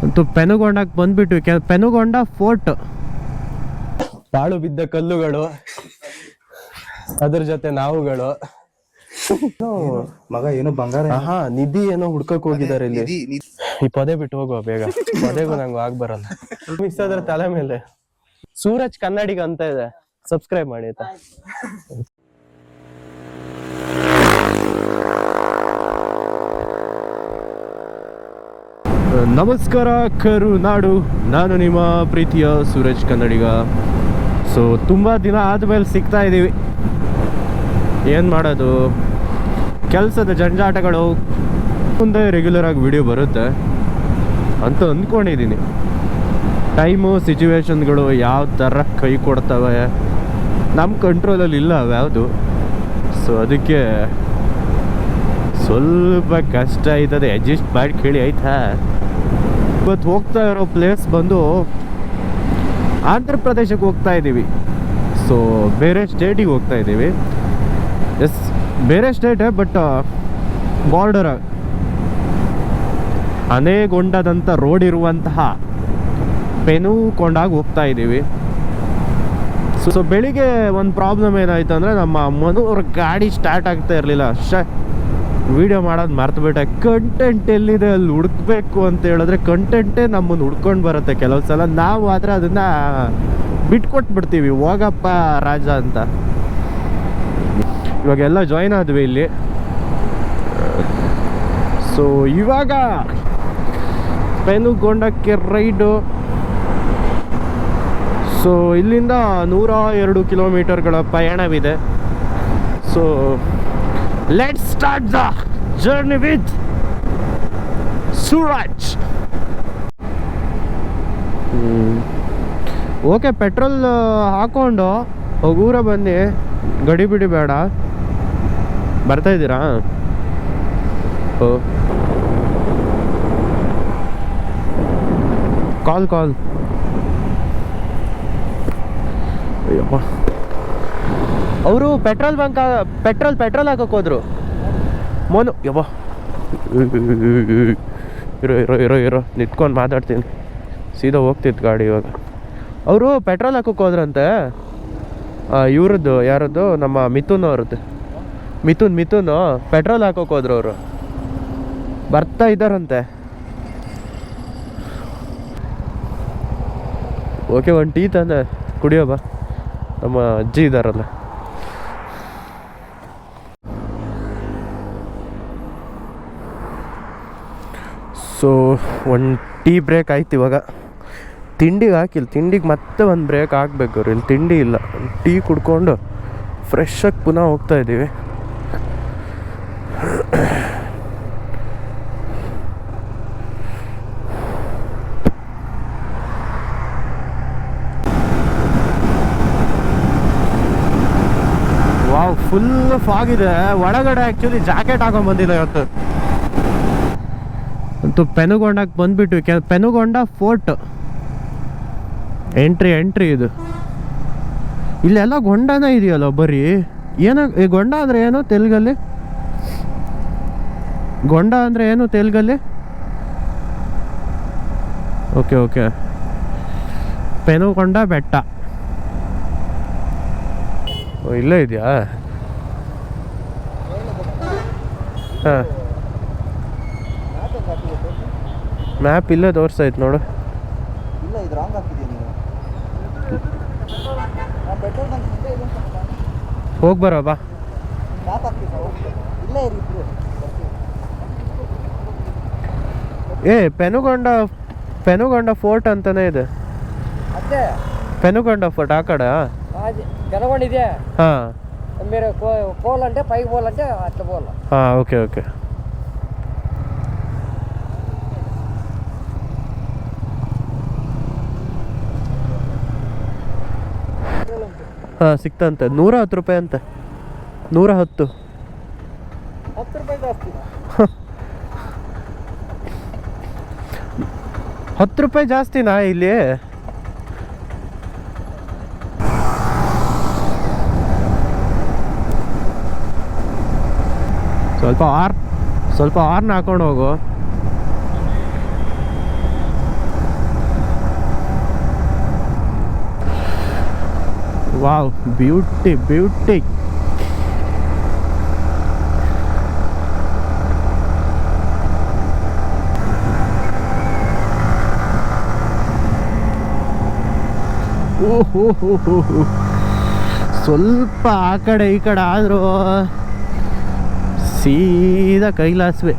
ಅಂತೂ ಪೆನುಗೊಂಡಕ್ಕೆ ಬಂದ್ಬಿಟ್ಟು ಪೆನುಗೊಂಡ ಫೋರ್ಟ್, ಪಾಳು ಬಿದ್ದ ಕಲ್ಲುಗಳು, ಅದ್ರ ಜೊತೆ ನಾವುಗಳು. ಮಗ ಏನೋ ಬಂಗಾರ, ನಿಧಿ ಏನೋ ಹುಡ್ಕಕ್ ಹೋಗಿದ್ದಾರೆ ಇಲ್ಲಿ. ಈ ಪೊದೆ ಬಿಟ್ಟು ಹೋಗುವ ಬೇಗ, ಪೊದೆಗೂ ನಂಗೆ ಆಗ್ ಬರಲ್ಲ. ಮಿಸ್ ಆದ್ರೆ ತಲೆ ಮೇಲೆ. ಸೂರಜ್ ಕನ್ನಡಿಗ ಅಂತ ಇದೆ, ಸಬ್ಸ್ಕ್ರೈಬ್ ಮಾಡಿ ಆಯ್ತಾ. ನಮಸ್ಕಾರ ಕರುನಾಡು, ನಾನು ನಿಮ್ಮ ಪ್ರೀತಿಯ ಸೂರಜ್ ಕನ್ನಡಿಗ. ಸೊ ತುಂಬ ದಿನ ಆದಮೇಲೆ ಸಿಗ್ತಾ ಇದ್ದೀವಿ. ಏನು ಮಾಡೋದು, ಕೆಲಸದ ಜಂಜಾಟಗಳು. ಮುಂದೆ ರೆಗ್ಯುಲರ್ ಆಗಿ ವಿಡಿಯೋ ಬರುತ್ತೆ ಅಂತ ಅಂದ್ಕೊಂಡಿದ್ದೀನಿ. ಟೈಮು ಸಿಚುವೇಶನ್ಗಳು ಯಾವ ಥರ ಕೈ ಕೊಡ್ತವೆ ನಮ್ಮ ಕಂಟ್ರೋಲಲ್ಲಿ ಇಲ್ಲ ಅವ್ಯಾವುದು. ಸೊ ಅದಕ್ಕೆ ಸ್ವಲ್ಪ ಕಷ್ಟ ಆಯ್ತದೆ, ಅಡ್ಜಸ್ಟ್ ಮಾಡಿ ಕೇಳಿ ಆಯ್ತಾ. ಇವತ್ತು ಹೋಗ್ತಾ ಇರೋ ಪ್ಲೇಸ್ ಬಂದು ಆಂಧ್ರ ಪ್ರದೇಶಕ್ಕೆ ಹೋಗ್ತಾ ಇದ್ದೀವಿ. ಸೊ ಬೇರೆ ಸ್ಟೇಟಿಗೆ ಹೋಗ್ತಾ ಇದ್ದೀವಿ. ಎಸ್, ಬೇರೆ ಸ್ಟೇಟೇ, ಬಟ್ ಬಾರ್ಡರ್ ಅನೇಗೊಂಡದಂಥ ರೋಡ್ ಇರುವಂತಹ ಪೆನುಕೊಂಡಾಗ ಹೋಗ್ತಾ ಇದ್ದೀವಿ. ಸೊ ಬೆಳಿಗ್ಗೆ ಒಂದು ಪ್ರಾಬ್ಲಮ್ ಏನಾಯ್ತು ಅಂದರೆ, ನಮ್ಮ ಮನೋರ ಗಾಡಿ ಸ್ಟಾರ್ಟ್ ಆಗ್ತಾ ಇರಲಿಲ್ಲ. ವಿಡಿಯೋ ಮಾಡೋದು ಮರ್ತುಬಿಟ್ಟೆ. ಕಂಟೆಂಟ್ ಎಲ್ಲಿದೆ ಅಲ್ಲಿ ಹುಡುಕ್ಬೇಕು ಅಂತ ಹೇಳಿದ್ರೆ ಕಂಟೆಂಟೇ ನಮ್ಮನ್ನು ಹುಡ್ಕೊಂಡು ಬರುತ್ತೆ ಕೆಲವು ಸಲ. ನಾವು ಆದರೆ ಅದನ್ನು ಬಿಟ್ಕೊಟ್ಬಿಡ್ತೀವಿ, ಹೋಗಪ್ಪ ರಾಜ ಅಂತ. ಇವಾಗೆಲ್ಲ ಜಾಯ್ನ್ ಆದ್ವಿ ಇಲ್ಲಿ. ಸೊ ಇವಾಗ ಪೆನುಗೊಂಡಕ್ಕೆ ರೈಡು. ಸೊ ಇಲ್ಲಿಂದ 102 ಕಿಲೋಮೀಟರ್ಗಳ ಪಯಣವಿದೆ. So let's start the journey with Suraj. Okay, petrol ಹಾಕೊಂಡು ಹೋಗೂರ ಬನ್ನಿ, ಗಡಿ ಬಿಡಿ ಬೇಡ. ಬರ್ತಾ ಇದ್ದೀರಾ? ಓ, ಕಾಲ್ ಅಯ್ಯಪ್ಪ. ಅವರು ಪೆಟ್ರೋಲ್ ಹಾಕಕ್ಕೆ ಹೋದ್ರು. ಮೋನು ಯವ್ವ, ಇರೋ ನಿಂತ್ಕೊಂಡು ಮಾತಾಡ್ತೀನಿ. ಸೀದಾ ಹೋಗ್ತಿತ್ತು ಗಾಡಿ. ಇವಾಗ ಅವರು ಪೆಟ್ರೋಲ್ ಹಾಕಕ್ಕೆ ಹೋದ್ರಂತೆ. ಇವ್ರದ್ದು, ಯಾರದ್ದು, ನಮ್ಮ ಮಿಥುನ್ ಅವ್ರದ್ದು. ಮಿಥುನ್ ಪೆಟ್ರೋಲ್ ಹಾಕೋಕೆ ಹೋದ್ರು. ಅವರು ಬರ್ತಾ ಇದ್ದಾರಂತೆ. ಓಕೆ, ಒಂದು ಟೀ ತಂದೆ ಕುಡಿಯೋ ಬಾ, ನಮ್ಮ ಅಜ್ಜಿ ಇದ್ದಾರಲ್ಲ. ಸೊ ಒಂದು ಟೀ ಬ್ರೇಕ್ ಆಯ್ತು. ಇವಾಗ ತಿಂಡಿಗೆ ಹಾಕಿಲ್ಲ, ತಿಂಡಿಗೆ ಮತ್ತೆ ಒಂದು ಬ್ರೇಕ್ ಹಾಕ್ಬೇಕು. ಅವ್ರು ಇಲ್ಲಿ ತಿಂಡಿ ಇಲ್ಲ. ಟೀ ಕುಡ್ಕೊಂಡು ಫ್ರೆಶಾಗಿ ಪುನಃ ಹೋಗ್ತಾ ಇದ್ದೀವಿ. ವಾವ್, ಫುಲ್ ಫಾಗ್ ಇದೆ ಒಳಗಡೆ. ಆ್ಯಕ್ಚುಲಿ ಜಾಕೆಟ್ ಹಾಕೊಂಡು ಬಂದಿಲ್ಲ ಇವತ್ತು. ಅಂತೂ ಪೆನುಗೊಂಡಕ್ಕೆ ಬಂದ್ಬಿಟ್ಟು ಪೆನುಗೊಂಡ ಫೋರ್ಟ್ ಎಂಟ್ರಿ ಇದು. ಇಲ್ಲೆಲ್ಲ ಗೊಂಡನ ಇದೆಯಲ್ಲ ಬರೀ. ಏನೋ ಈ ಗೊಂಡ ಅಂದರೆ ಏನು ತೆಲುಗಲ್ಲಿ? ಗೊಂಡ ಅಂದರೆ ಏನು ತೆಲುಗಲ್ಲಿ? ಓಕೆ, ಪೆನುಗೊಂಡ ಬೆಟ್ಟ. ಇಲ್ಲೇ ಇದೆಯಾ? ಹಾಂ, ಮ್ಯಾಪ್ ಇಲ್ಲೇ ತೋರಿಸ್ತೈತೆ ನೋಡು. ಹೋಗಿ ಬರೋ ಬಾ. ಪೆನುಗೊಂಡ ಫೋರ್ಟ್ ಅಂತಾನೆ ಇದೆ. పెనుగొండ ఫోర్ట్ అక్కడ పెనుగొండ ఇదే. మీరు పోవాలంటే పైకి పోవాలంటే అట్లా పోవాలి. Okay okay. ಸಿಕ್ತಂತೆ. 110 ರೂಪಾಯಿ ಅಂತೆ. 110 ರೂಪಾಯಿ ಜಾಸ್ತಿ. 10 ರೂಪಾಯಿ ಜಾಸ್ತಿನಾ ಇಲ್ಲಿ? ಸ್ವಲ್ಪ ಆರ್ನ್ ಹಾಕೊಂಡು ಹೋಗು. Wow, beauty beauty. ಸ್ವಲ್ಪ ಆ ಕಡೆ ಈ ಕಡೆ ಆದರೂ ಸೀದಾ ಕೈಲಾಸವೇ.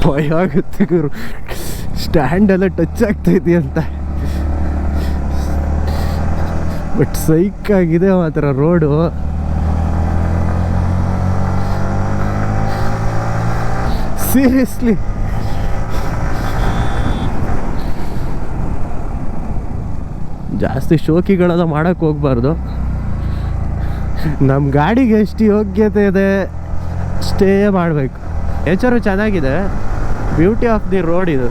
ಭಯ ಆಗುತ್ತೆ ಗುರು, ಸ್ಟ್ಯಾಂಡ್ ಎಲ್ಲ ಟಚ್ ಆಗ್ತೈತಿ ಅಂತ. ಬಟ್ ಸೈಕ್ ಆಗಿದೆ ಮಾತ್ರ ರೋಡು. ಸೀರಿಯಸ್ಲಿ ಜಾಸ್ತಿ ಶೋಕಿಗಳೆಲ್ಲ ಮಾಡಕ್ಕೆ ಹೋಗ್ಬಾರ್ದು. ನಮ್ಮ ಗಾಡಿಗೆ ಎಷ್ಟು ಯೋಗ್ಯತೆ ಇದೆ ಅಷ್ಟೇ ಮಾಡಬೇಕು. ನೇಚರು ಚೆನ್ನಾಗಿದೆ, ಬ್ಯೂಟಿ ಆಫ್ ದಿ ರೋಡ್ ಇದು.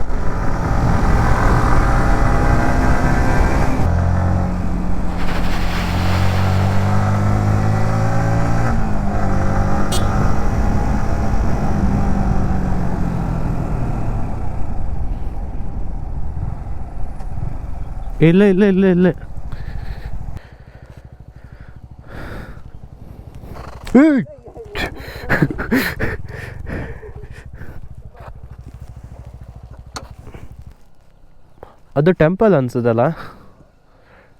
ಇಲ್ಲ ಇಲ್ಲ ಇಲ್ಲ ಇಲ್ಲ ಅದು ಟೆಂಪಲ್ ಅನ್ಸುದಲ್ಲ,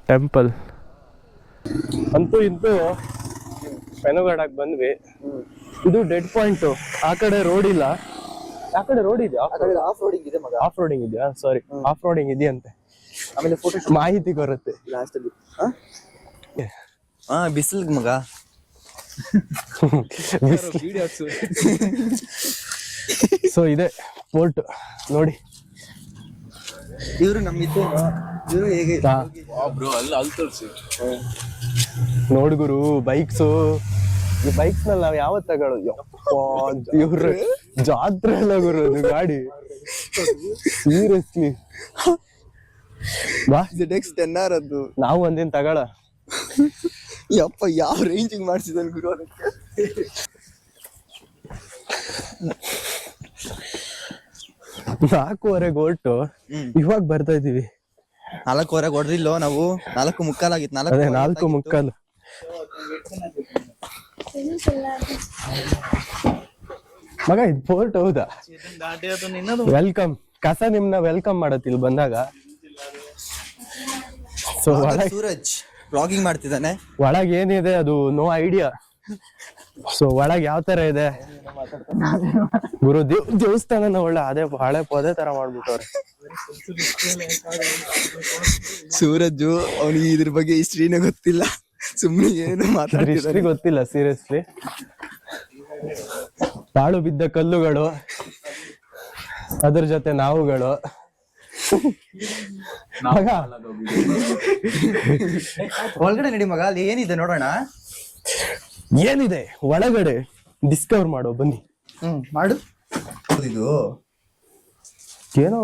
ಟೆಂಪಲ್. ಅಂತೂ ಇಂತೂ ಪೆನುಗಡಕ್ಕೆ ಬಂದ್ವಿ. ಇದು ಡೆಡ್ ಪಾಯಿಂಟು. ಆ ಕಡೆ ರೋಡ್ ಇಲ್ಲ. ಆ ಕಡೆ ರೋಡ್ ಇದೆಯಾ? ಆಫ್ ರೋಡಿಂಗ್ ಇದೆ ಮಗ. ಆಫ್ ರೋಡಿಂಗ್ ಇದೆಯಾ? ಸಾರಿ, ಆಫ್ ರೋಡಿಂಗ್ ಇದೆಯಂತೆ. ಆಮೇಲೆ ಫೋಟೋ ಮಾಹಿತಿ ಬರುತ್ತೆ ಲಾಸ್ಟ್ ಅಲ್ಲಿ. ಬಿಸಿಲು ಮಗ. ಸೊ ಇದೆ ಪೋರ್ಟ್ ನೋಡಿ. ಇವರು ನಮ್ಮಿದ್ದು ಇವರು ಹೇಗೆ ನೋಡ್ ಗುರು, ಬೈಕ್ಸು. ಈ ಬೈಕ್ಸ್ ನಲ್ಲಿ ನಾವ್ ಯಾವತ್ ತಗೊಳ್ಳೋದು? ಇವ್ರ ಜಾತ್ರೆ ಎಲ್ಲ ಗುರು ಅದು ಗಾಡಿ. ಸೀರಿಯಸ್ಲಿ ಬಾ, ZX10R ಅದು. ನಾವು ಒಂದಿನ ತಗೊಳ. ಯಪ್ಪ, ಯಾವ ರೇಂಜಿಂಗ್ ಮಾಡ್ಸಿದನ್ ಗುರು ಅದಕ್ಕೆ. 4:15 ಹೊರಟು ಇವಾಗ ಬರ್ತಾ ಇದೀವಿ. 4:15 ಹೊಡೆದಿಲ್ಲೋ ನಾವು. 4:45 ಆಗಿತ್ತು. 4:45. ಮಗ ಇದು ಫೋರ್ಟ್ ಹೌದಾ? ವೆಲ್ಕಮ್. ಕಸ ನಿಮ್ನ ವೆಲ್ಕಮ್ ಮಾಡತ್ತಿಲ್ ಬಂದಾಗ. ಸೊ ಸೂರಜ್ ಬ್ಲಾಗಿಂಗ್ ಮಾಡ್ತಿದ್ದಾನೆ. ಒಳಗೆ ಏನಿದೆ ಅದು ನೋ ಐಡಿಯಾ. ಸೊ ಒಳಗೆ ಯಾವ ತರ ಇದೆ ಗುರು? ದೇವಸ್ಥಾನ ಒಳ್ಳೆ ಅದೇ ಹಳೆ ಪೊದೆ ತರ ಮಾಡ್ಬಿಟ್ಟವ್ರೆ. ಸೂರಜ್ ಅವನಿಗೆ ಇದ್ರ ಬಗ್ಗೆ ಹಿಸ್ಟ್ರಿನೇ ಗೊತ್ತಿಲ್ಲ, ಸುಮ್ನೆ ಏನು ಮಾತಾಡ್ತಿದ್ದಾರೆ ಗೊತ್ತಿಲ್ಲ. ಸೀರಿಯಸ್ಲಿ ತಾಳು ಬಿದ್ದ ಕಲ್ಲುಗಳು, ಅದ್ರ ಜೊತೆ ನಾವುಗಳು. ಒಳಗಡೆ ನಡಿ ಮಗ, ಅಲ್ಲಿ ಏನಿದೆ ನೋಡೋಣ. ಏನಿದೆ ಒಳಗಡೆ ಡಿಸ್ಕವರ್ ಮಾಡೋ ಬನ್ನಿ. ಮಾಡು. ಇದು ಏನೋ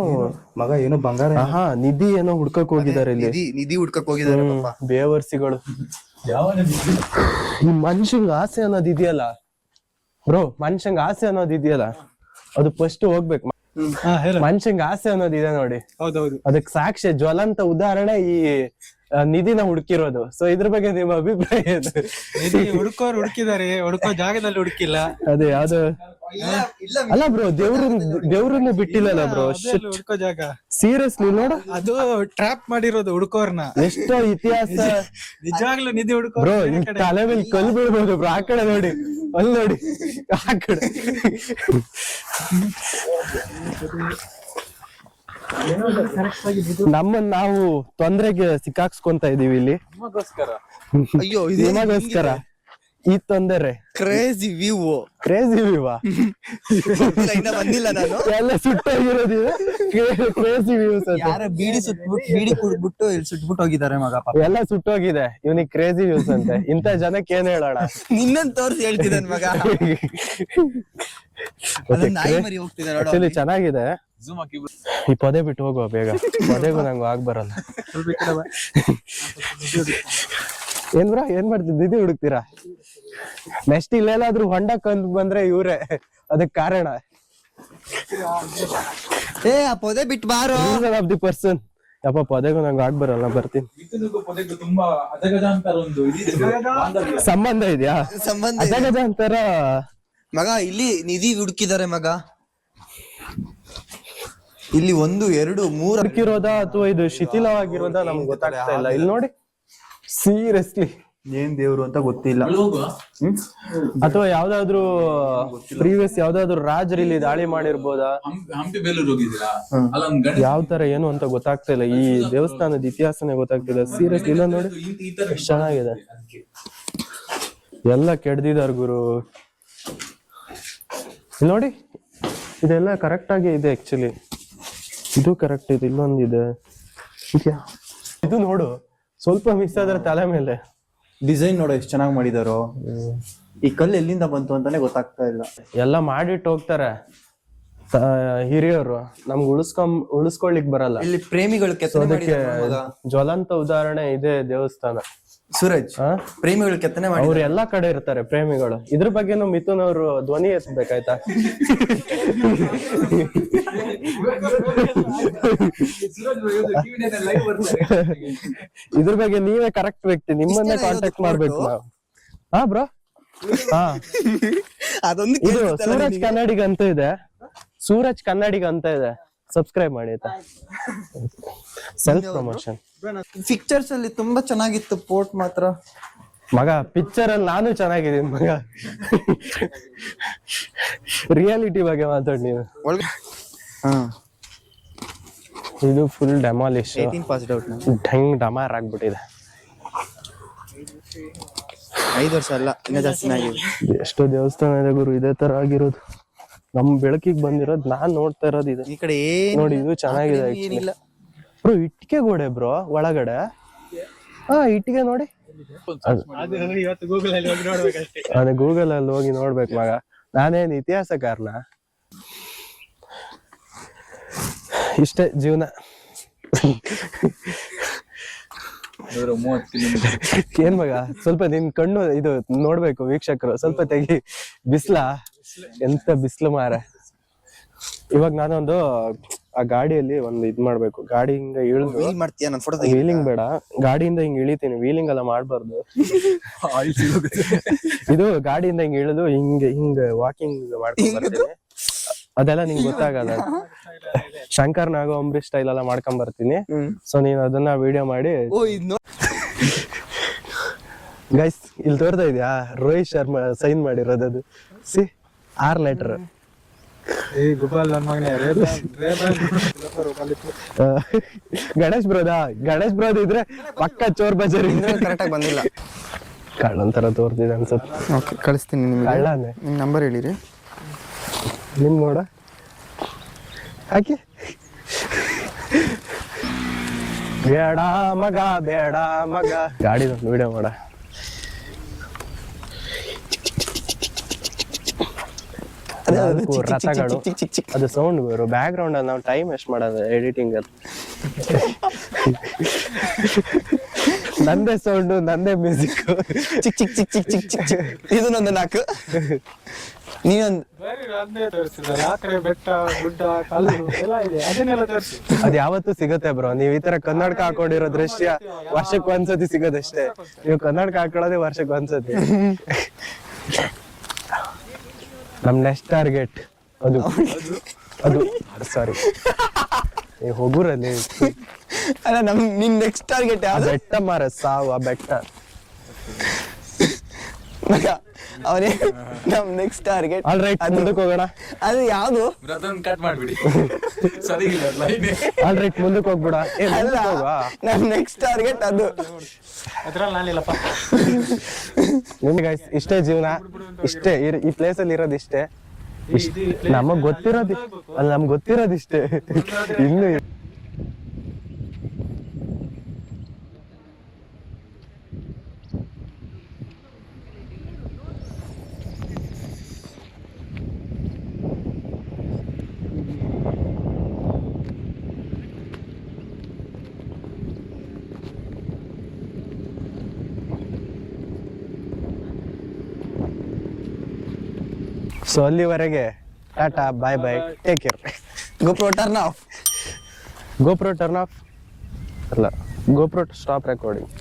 ಮಗ, ಏನೋ ಬಂಗಾರ, ನಿಧಿ ಏನೋ ಹುಡ್ಕಕ್ ಹೋಗಿದ್ದಾರೆ ಇಲ್ಲಿ. ನಿಧಿ ಹುಡ್ಕಕ್ ಹೋಗಿದ್ದಾರೆ ಬೇವರ್ಸಿಗಳು. ಈ ಮನುಷ್ಯಂಗ್ ಆಸೆ ಅನ್ನೋದು ಇದೆಯಲ್ಲ ಬ್ರೋ, ಮನುಷ್ಯಂಗ್ ಆಸೆ ಅನ್ನೋದು ಇದೆಯಲ್ಲ, ಅದು ಫಸ್ಟ್ ಹೋಗ್ಬೇಕು. ಮನುಷ್ಯಂಗ್ ಆಸೆ ಅನ್ನೋದಿದೆ ನೋಡಿ, ಅದಕ್ಕೆ ಸಾಕ್ಷ್ಯ ಜ್ವಲಂತ ಉದಾಹರಣೆ ಈ ನಿಧಿನ ಹುಡುಕಿರೋದು. ಸೊ ಇದ್ರ ಬಗ್ಗೆ ನಿಮ್ಮ ಅಭಿಪ್ರಾಯ ಏನು? ಹುಡುಕೋರು ಹುಡುಕಿದ್ದಾರೆ, ಹುಡುಕೋ ಜಾಗದಲ್ಲಿ ಹುಡುಕಿಲ್ಲ. ಅದೇ ಯಾವ್ದು ಅಲ್ಲ ಬ್ರೋ, ದೇವ್ರನ್ನ ಬಿಟ್ಟಿಲ್ಲಲ್ಲ ಬ್ರೋ. ಹುಡುಕೋ ಜಾಗ ಸೀರಿಯಸ್ಲಿ ನೋಡ, ಅದು ಟ್ರ್ಯಾಪ್ ಮಾಡಿರೋದು ಹುಡುಕೋರ್ನ. ಎಷ್ಟೋ ಇತಿಹಾಸ. ನಿಜವಾಗ್ಲೂ ನಿಧಿ ಹುಡುಕೋ ಬ್ರೋ, ತಲೆ ಮೇಲೆ ಕಲ್ಲು ಬೀಳ್ಬೋದು ಬ್ರೋ. ಆ ಕಡೆ ನೋಡಿ, ಅಲ್ಲಿ ನೋಡಿ, ಆ ಕಡೆ. ನಮ್ಮನ್ನ ನಾವು ತೊಂದ್ರೆಗೆ ಸಿಕ್ಕಾಕ್ಸ್ಕೊಂತ ಇದೀವಿ ಇಲ್ಲಿ. ಅಯ್ಯೋ, ನಿಮಗೋಸ್ಕರ ಈ ತೊಂದರೆ. Crazy view. ಕ್ರೇಜಿ ವ್ಯೂವಾ? ಇನ್ನ ಬಂದಿಲ್ಲ ನಾನು. ಎಲ್ಲ ಸುಟ್ಟೋಗಿರೋದು ಕ್ರೇಜಿ ವ್ಯೂಸ್. ಯಾರ ಬೀಡಿ ಕುಡ್ಬಿಟ್ಟು ಇಲ್ಲಿ ಸುಟ್ಬಿಟ್ಟು ಹೋಗಿದ್ದಾರೆ ಮಗ. ಎಲ್ಲ ಸುಟ್ಟೋಗಿದೆ, ಇವನಿಗೆ ಕ್ರೇಜಿ ವ್ಯೂಸ್ ಅಂತೆ. ಇಂತ ಜನಕ್ಕೆ ಏನ್ ಹೇಳೋಣ? ನಿನ್ನನ್ ತೋರ್ಸಿ ಹೇಳ್ತಿದ್ದಾನೆ ಮಗ. ಆಕ್ಚುಲಿ ಚೆನ್ನಾಗಿದೆ. ಈ ಪೊದೆ ಬಿಟ್ಟು ಹೋಗುವ ಬೇಗ. ಪೊದೆಗೂ ನಂಗೆ ಆಗ್ ಬರಲ್ಲ. ಏನ್ ಬ್ರಾ, ಏನ್ ಮಾಡ್ತಿದ್ದ? ನಿಧಿ ಹುಡುಕ್ತೀರಾ? ನೆಕ್ಸ್ಟ್ ಇಲ್ಲೆಲ್ಲಾದ್ರೂ ಹೊಂಡ ಕಂದ್ ಬಂದ್ರೆ ಇವ್ರೆ ಅದಕ್ ಕಾರಣ. ಏ ಆ ಪೊದೆ ಬಿಟ್ಟು ಬಾರೋ. Of the person. ಯಪ್ಪ ಪೊದೆಗೂ ನಂಗೆ ಆಗ್ ಬರಲ್ಲ, ಬರ್ತೀನಿ. ತುಂಬಾ ಅಜಗಜಾಂತರ ಒಂದು ಸಂಬಂಧ ಇದೆಯಾ? ಸಂಬಂಧ ಇದೆ. ಅಜಗಜಾಂತರ ಮಗ ಇಲ್ಲಿ ನಿಧಿ ಹುಡುಕಿದ್ದಾರೆ ಮಗ. ಇಲ್ಲಿ 1 2 3 ಹುಡುಕಿರೋದಾ ಅಥವಾ ಇದು ಶಿಥಿಲವಾಗಿರೋದಾ ನಮ್ಗೆ ಗೊತ್ತಾಗ್ತಾ ಇಲ್ಲ. ಇಲ್ಲಿ ನೋಡಿ, ಸೀರಿಯಸ್ಲಿ ಏನ್ ದೇವ್ರು ಅಂತ ಗೊತ್ತಿಲ್ಲ. ಅಥವಾ ಯಾವ್ದಾದ್ರು ಪ್ರೀವಿಯಸ್ ಯಾವ್ದಾದ್ರು ರಾಜರಿಲ್ಲಿ ದಾಳಿ ಮಾಡಿರ್ಬೋದಾ? ಹಂಪಿ ಬೇಲೂರು ಹೋಗಿದ್ದೀರಾ? ಯಾವ ತರ ಏನು ಅಂತ ಗೊತ್ತಾಗ್ತಾ ಇಲ್ಲ. ಈ ದೇವಸ್ಥಾನದ ಇತಿಹಾಸನೇ ಗೊತ್ತಾಗ್ತಿಲ್ಲ. ಸೀರಿಯಸ್ ಇಲ್ಲ ನೋಡಿ, ಎಷ್ಟ್ ಚೆನ್ನಾಗಿದೆ. ಎಲ್ಲ ಕೆಡ್ದಿದಾರ್ ಗುರು. ಇಲ್ಲಿ ನೋಡಿ, ಇದೆಲ್ಲ ಕರೆಕ್ಟ್ ಆಗಿ ಇದೆ. ಆಕ್ಚುಲಿ ಇದು ಕರೆಕ್ಟ್ ಇದೆ. ಇಲ್ಲೊಂದಿದೆ, ಇದು ನೋಡು, ಸ್ವಲ್ಪ ಮಿಸ್ ಆದ್ರೆ ತಲೆ ಮೇಲೆ. ಡಿಸೈನ್ ನೋಡು ಎಷ್ಟು ಚೆನ್ನಾಗಿ ಮಾಡಿದಾರೋ. ಈ ಕಲ್ಲು ಎಲ್ಲಿಂದ ಬಂತು ಅಂತಾನೆ ಗೊತ್ತಾಗ್ತಾ ಇಲ್ಲ. ಎಲ್ಲ ಮಾಡಿಟ್ಟು ಹೋಗ್ತಾರೆ ಹಿರಿಯರು, ನಮ್ಗೆ ಉಳಿಸ್ಕೊಳ್ಳಿಕ್ ಬರಲ್ಲ. ಇಲ್ಲಿ ಪ್ರೇಮಿಗಳು ಕೆತ್ತನೆ ಅದಕ್ಕೆ ಮಾಡಿದ್ದಾರೆ ಮಗ. ಜ್ವಲಂತ ಉದಾಹರಣೆ ಇದೆ ದೇವಸ್ಥಾನ. ಸೂರಜ್, ಪ್ರೇಮಿಗಳು ಕೆತ್ತನೆ ಮಾಡಿ. ಅವ್ರು ಎಲ್ಲಾ ಕಡೆ ಇರ್ತಾರೆ ಪ್ರೇಮಿಗಳು. ಇದ್ರ ಬಗ್ಗೆನೂ ಮಿಥುನ್ ಅವರು ಧ್ವನಿ ಎತ್ತಬೇಕಾಯ್ತಾ? ಇದ್ರ ಬಗ್ಗೆ ನೀವೇ ಕರೆಕ್ಟ್ ವ್ಯಕ್ತಿ, ನಿಮ್ಮನ್ನೇ ಕಾಂಟ್ಯಾಕ್ಟ್ ಮಾಡ್ಬೇಕು ನಾವು. ಹಾ ಬ್ರೋ, ಹಾ ಅದೊಂದು ಇದು ಸೂರಜ್ ಕನ್ನಡಿಗ ಅಂತ ಇದೆ. ಸೂರಜ್ ಕನ್ನಡಿಗ ಅಂತ ಇದೆ, ಸಬ್ಸ್ಕ್ರೈಬ್ ಮಾಡಿ ಆಯ್ತಾ. Self promotion. ಪಿಕ್ಚರ್ಸ್ ಅಲ್ಲಿ ತುಂಬಾ ಚೆನ್ನಾಗಿತ್ತು, ಪೋರ್ಟ್ ಮಾತ್ರ. ಮಗ ಪಿಕ್ಚರ್ ಅಲ್ಲಿ ನಾನು ಚೆನ್ನಾಗಿದ್ದೀನಿ ಮಗ. ರಿಯಾಲಿಟಿ ಬಗ್ಗೆ ಮಾತಾಡಿ ನೀವು. ಇದು ಫುಲ್ ಡೆಮಾಲಿಶ್, 18 ಪಾಸ್ಡ್ ಔಟ್. ಢಂಗ್ ಡಮಾರ್ ಆಗ್ಬಿಟ್ಟಿದೆ. 5 ವರ್ಷ ಅಲ್ಲ, ಇನ್ನ ಜಾಸ್ತಿನೇ ಆಗಿದೆ. ಎಷ್ಟೋ ದೇವಸ್ಥಾನ ಇದೆ ಗುರು ಇದೇ ತರ ಆಗಿರೋದು. ನಮ್ ಬೆಳಕಿಗೆ ಬಂದಿರೋದು ನಾನ್ ನೋಡ್ತಾ ಇರೋದು ಇದೆ. ಈ ಕಡೆ ಏನ್ ನೋಡಿ, ಇದು ಚೆನ್ನಾಗಿದೆ ಏನಿಲ್ಲ. ಬ್ರೋ. ಇಟ್ಟಿಗೆ ಗೋಡೆ ಬ್ರೋ ಒಳಗಡೆ. ಹಾ, ಇಟ್ಟಿಗೆ ನೋಡಿ. ಇವತ್ತು ಗೂಗಲ್ ಅಲ್ಲಿ ಹೋಗಿ ನೋಡ್ಬೇಕಷ್ಟೇ. ಅದೇ ಗೂಗಲ್ ಅಲ್ಲಿ ಹೋಗಿ ನೋಡ್ಬೇಕು ಮಗ. ನಾನೇನ್ ಇತಿಹಾಸಕಾರನ? ಇಷ್ಟೇ ಜೀವನ. 30 ಕಿಲೋಮೀಟರ್ ಏನ್ ಮಗ, ಸ್ವಲ್ಪ ನಿನ್ ಕಣ್ಣು ಇದು ನೋಡ್ಬೇಕು ವೀಕ್ಷಕರು. ಸ್ವಲ್ಪ ತೆಗಿ. ಬಿಸ್ಲಾ, ಎಂತ ಬಿಸ್ಲು ಮಾರ. ಇವಾಗ ನಾನೊಂದು ಆ ಗಾಡಿಯಲ್ಲಿ ಒಂದು ಇದ್ ಮಾಡ್ಬೇಕು. ಗಾಡಿ ಹಿಂಗ ಇಳಿದು ವೀಲ್ ಮಾಡ್ತೀಯಾ? ನನ್ನ ಫೋಟೋ ವೀಲಿಂಗ್ ಬೇಡ, ಗಾಡಿಯಿಂದ ಹಿಂಗ್ ಇಳಿತೀನಿ. ವೀಲಿಂಗ್ ಎಲ್ಲ ಮಾಡ್ಬಾರ್ದು. ಇದು ಗಾಡಿಯಿಂದ ಹಿಂಗ್ ಇಳಿದು ಹಿಂಗ ವಾಕಿಂಗ್ ಮಾಡ್ಕೊಂಡ್ ಬರ್ತೀನಿ. ಅದೆಲ್ಲ ನಿಂಗೆ ಗೊತ್ತಾಗಲ್ಲ. ಶಂಕರ್ ನಾಗೋ ಅಂಬರೀಶ್ ಸ್ಟೈಲ್ ಎಲ್ಲ ಮಾಡ್ಕೊಂಡ್ ಬರ್ತೀನಿ. ಸೊ ನೀನ್ ಅದನ್ನ ವಿಡಿಯೋ ಮಾಡಿ. ಗೈಸ್, ಇಲ್ಲಿ ತೋರ್ತಾ ಇದ್ಯಾ ರೋಹಿತ್ ಶರ್ಮಾ ಸೈನ್ ಮಾಡಿರೋದು. C 6 letter. ಗಣೇಶ್ ಬ್ರೋದ್ ಇದ್ರೆ ಪಕ್ಕ ಚೋರ್ ಬಜಾರಿ. ಕರೆಕ್ಟ್ ಆಗಿ ಬಂದಿಲ್ಲ. ಕಳ್ಳಂತರ ತೋರ್ತಿದೆ ಅನ್ಸುತ್ತೆ. ಓಕೆ, ಕಳಿಸ್ತೀನಿ ನಿಮಗೆ. ಕಳ್ಳನೇ. ನಿಮ್ಮ ನಂಬರ್ ಹೇಳಿರಿ. ನಿಮ್ ನೋಡ ಹಾಕಿ. ಬೇಡ ಮಗ, ಬೇಡ ಮಗ. ಗಾಡಿದೊಂದು ವಿಡಿಯೋ ಮಾಡ. ರಥಗಳು, ಅದು ಸೌಂಡ್ ಬರು ಬ್ಯಾಕ್ ಗ್ರೌಂಡ್ ಅಲ್ಲಿ. ನಾವು ಟೈಮ್ ವೇಸ್ಟ್ ಮಾಡೋದು ಎಡಿಟಿಂಗ್ ಅಲ್ಲಿ. ನಂದೇ ಸೌಂಡು, ನಂದೇ ಮ್ಯೂಸಿಕ್. ಚಿಕ್ ಚಿಕ್ ಚಿಕ್ ಚಿಕ್ ಚಿಕ್ ಚಿಕ್ ಚಿಕ್. ಇದು ನಂದು 4. ನೀನೊಂದು ಬೆಟ್ಟ ಗುಡ್ಡ ಕಲ್ಲು ಎಲ್ಲ ಇದೆ, ಅದನ್ನೆಲ್ಲ ತೋರಿಸಿ. ಅದ್ ಯಾವತ್ತೂ ಸಿಗುತ್ತೆ ಬ್ರೋ. ನೀವ್ ಈ ತರ ಕನ್ನಡಕ ಹಾಕೊಂಡಿರೋ ದೃಶ್ಯ ವರ್ಷಕ್ಕೆ ಒಂದ್ಸತಿ ಸಿಗೋದಷ್ಟೇ. ನೀವು ಕನ್ನಡಕ ಹಾಕೊಳ್ಳೋದೇ ವರ್ಷಕ್ಕೆ ಒಂದ್ಸತಿ. ನಮ್ ನೆಕ್ಸ್ಟ್ ಟಾರ್ಗೆಟ್ ಅದು ಸಾರಿ, ಹೋಗುರಲ್ಲಿ ಅಲ್ಲ, ನಿನ್ ನೆಕ್ಸ್ಟ್ ಟಾರ್ಗೆಟ್ ಯಾವ್ದು? ಬೆಟ್ಟ ಮಾರ ಸಾವು. ಆ ಬೆಟ್ಟ ಅವನೇ ನಮ್ ನೆಕ್ಸ್ಟ್ ಟಾರ್ಗೆಟ್. ಆಲ್ ರೈಟ್, ಮುಂದಕ್ಕೆ ಹೋಗೋಣ. ಅದು ಯಾವ್ದು? ಕಟ್ ಮಾಡ್ಬಿಡಿ. ಸರಿ ಆಲ್ ರೈಟ್, ಮುಂದಕ್ಕೆ ಹೋಗ್ಬಿಡ. ನಮ್ ನೆಕ್ಸ್ಟ್ ಟಾರ್ಗೆಟ್ ಅದು. ಅದ್ರಲ್ಲಿ ನಾನಿಲ್ಲಪ್ಪ. ನಿಮ್ಗೆ ಗೈಸ್ ಇಷ್ಟೇ ಜೀವನ, ಇಷ್ಟೇ ಈ ಪ್ಲೇಸ್ ಅಲ್ಲಿ ಇರೋದು ಇಷ್ಟೇ. ನಮಗ್ ಗೊತ್ತಿರೋದು ಇಷ್ಟೇ. ಇನ್ನು ಸೊ ಅಲ್ಲಿವರೆಗೆ tata bye bye take care. GoPro turn off. GoPro turn off ಅಲ್ಲ, ಗೋಪ್ರೋ ಸ್ಟಾಪ್ ರೆಕಾರ್ಡಿಂಗ್.